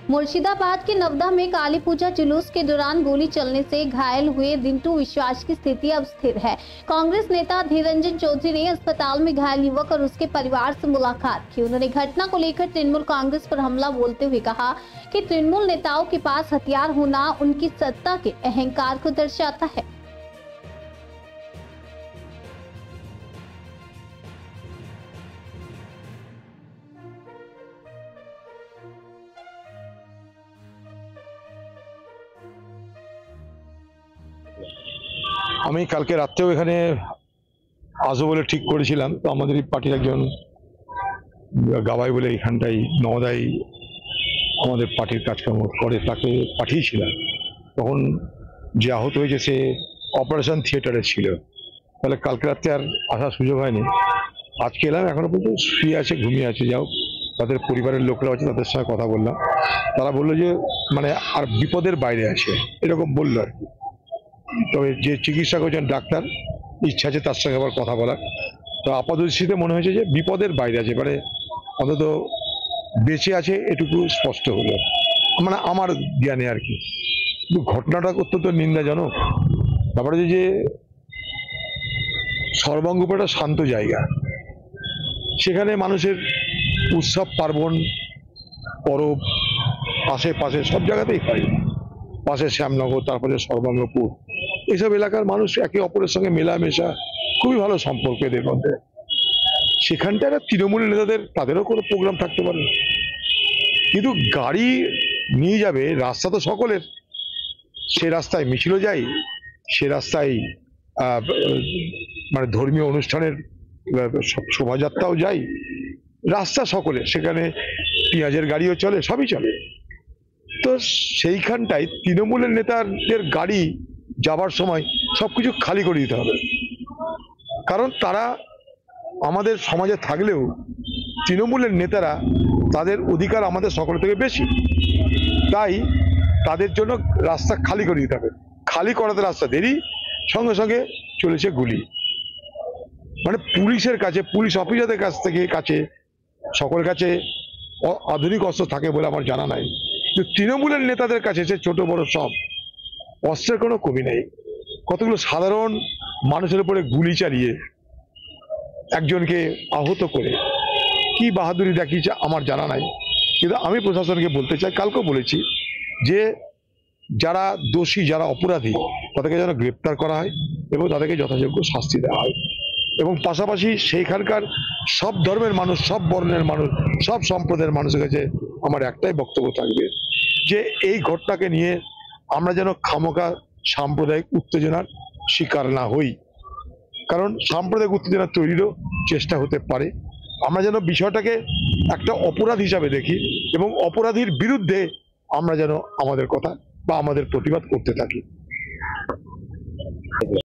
मुर्शिदाबाद के नवदा में काली पूजा जुलूस के दौरान गोली चलने से घायल हुए दिंटू विश्वास की स्थिति अब स्थिर है। कांग्रेस नेता धीर रंजन चौधरी ने अस्पताल में घायल युवक और उसके परिवार से मुलाकात की। उन्होंने घटना को लेकर तृणमूल कांग्रेस पर हमला बोलते हुए कहा कि तृणमूल नेताओं के पास हथियार होना उनकी सत्ता के अहंकार को दर्शाता है। আমি কালকে রাতেও এখানে আসবো বলে ঠিক করেছিলাম। তো আমাদের পার্টির একজন গাবাই বলে এখানটাই নওদায় আমাদের পার্টির কাজকর্ম করে, তাকে পাঠিয়েছিলাম। তখন যে আহত হয়েছে সে অপারেশন থিয়েটারে ছিল, তাহলে কালকে রাতে আর আসার সুযোগ হয়নি। আজকে এলাম, এখনো পর্যন্ত শুয়ে আছে, ঘুমিয়ে আছে। যাও, তাদের পরিবারের লোকরা আছে, তাদের সঙ্গে কথা বললাম। তারা বললো যে মানে আর বিপদের বাইরে আছে, এরকম বললো আর কি। তবে যে চিকিৎসা করছেন ডাক্তার, ইচ্ছা আছে তার সঙ্গে আবার কথা বলার। তো আপাতদৃষ্টিতে মনে হয়েছে যে বিপদের বাইরে আছে, মানে অন্তত বেঁচে আছে এটুকু স্পষ্ট হলো, মানে আমার জ্ঞানে আর কি। কিন্তু ঘটনাটা অত্যন্ত নিন্দাজনক। ব্যাপারটা যে সর্বাঙ্গপুর একটা শান্ত জায়গা, সেখানে মানুষের উৎসব পার্বণ পরব আশেপাশে সব জায়গাতেই হয়। পাশে শ্যামনগর, তারপরে সর্বাঙ্গপুর, এইসব এলাকার মানুষ একে অপরের সঙ্গে মেলামেশা, খুবই ভালো সম্পর্ক এদের মধ্যে। সেখানটা একটা তৃণমূলের নেতাদের, তাদেরও কোনো প্রোগ্রাম থাকতে পারে, কিন্তু গাড়ি নিয়ে যাবে, রাস্তা তো সকলের। সে রাস্তায় মিছিলও যায়, সে রাস্তায় মানে ধর্মীয় অনুষ্ঠানের শোভাযাত্রাও যায়, রাস্তা সকলের, সেখানে পেঁয়াজের গাড়িও চলে, সবই চলে। তো সেইখানটায় তৃণমূলের নেতাদের গাড়ি যাবার সময় সবকিছু খালি করে দিতে হবে, কারণ তারা আমাদের সমাজে থাকলেও তৃণমূলের নেতারা, তাদের অধিকার আমাদের সকল থেকে বেশি। তাই তাদের জন্য রাস্তা খালি করে দিতে হবে। খালি করাতে রাস্তা দেরি, সঙ্গে সঙ্গে চলেছে গুলি। মানে পুলিশের কাছে, পুলিশ অফিসারদের কাছে সকলের কাছে আধুনিক অস্ত্র থাকে বলে আমার জানা নাই, কিন্তু তৃণমূলের নেতাদের কাছে সে ছোট বড় সব অস্ত্রের কোনো কমি নেই। কতগুলো সাধারণ মানুষের উপরে গুলি চালিয়ে একজনকে আহত করে কি বাহাদুরি দেখিয়েছে আমার জানা নাই। কিন্তু আমি প্রশাসনকে বলতে চাই, কালকেও বলেছি, যে যারা দোষী, যারা অপরাধী, তাদেরকে যেন গ্রেপ্তার করা হয় এবং তাদেরকে যথাযোগ্য শাস্তি দেওয়া হয়। এবং পাশাপাশি সেইখানকার সব ধর্মের মানুষ, সব বর্ণের মানুষ, সব সম্প্রদায়ের মানুষের কাছে আমার একটাই বক্তব্য থাকবে, যে এই ঘটনাকে নিয়ে আমরা যেন খামোখা সাম্প্রদায়িক উত্তেজনার শিকার না হই, কারণ সাম্প্রদায়িক উত্তেজনা তৈরিরও চেষ্টা হতে পারে। আমরা যেন বিষয়টাকে একটা অপরাধ হিসাবে দেখি এবং অপরাধীর বিরুদ্ধে আমরা যেন আমাদের কথা বা আমাদের প্রতিবাদ করতে থাকি।